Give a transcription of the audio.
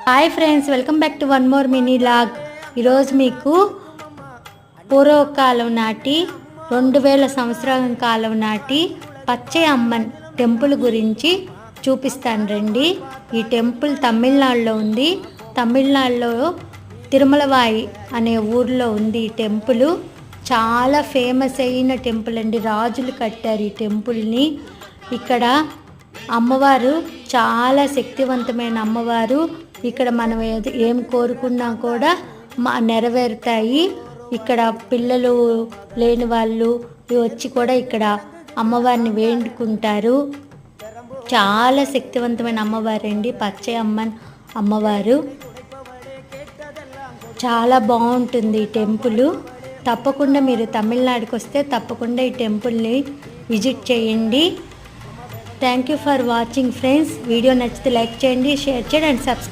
Hi friends, welcome back to one more mini log. ఈరోజు మీకు పూర్వకాలం నాటి 2000 సంవత్సరాల కాలం నాటి పచ్చై అమ్మన్ టెంపుల్ గురించి చూపిస్తాను రండి. ఈ టెంపుల్ తమిళనాడులో ఉంది. తమిళనాడులో తిరుమలవాయి అనే ఊర్లో ఉంది. ఈ టెంపుల్ చాలా ఫేమస్ అయిన టెంపుల్ అండి. రాజులు కట్టారు ఈ టెంపుల్ని. ఇక్కడ అమ్మవారు చాలా శక్తివంతమైన అమ్మవారు. ఇక్కడ మనం ఏం కోరుకున్నా కూడా నెరవేరుతాయి. ఇక్కడ పిల్లలు లేని వాళ్ళు వచ్చి కూడా ఇక్కడ అమ్మవారిని వేడుకుంటారు. చాలా శక్తివంతమైన అమ్మవారండి పచ్చై అమ్మన్ అమ్మవారు. చాలా బాగుంటుంది ఈ టెంపుల్. తప్పకుండా మీరు తమిళనాడుకి వస్తే తప్పకుండా ఈ టెంపుల్ని విజిట్ చేయండి. Thank you for watching friends. Video నచ్చితే లైక్ చేయండి, షేర్ చేయండి అండ్ సబ్స్క్రైబ్.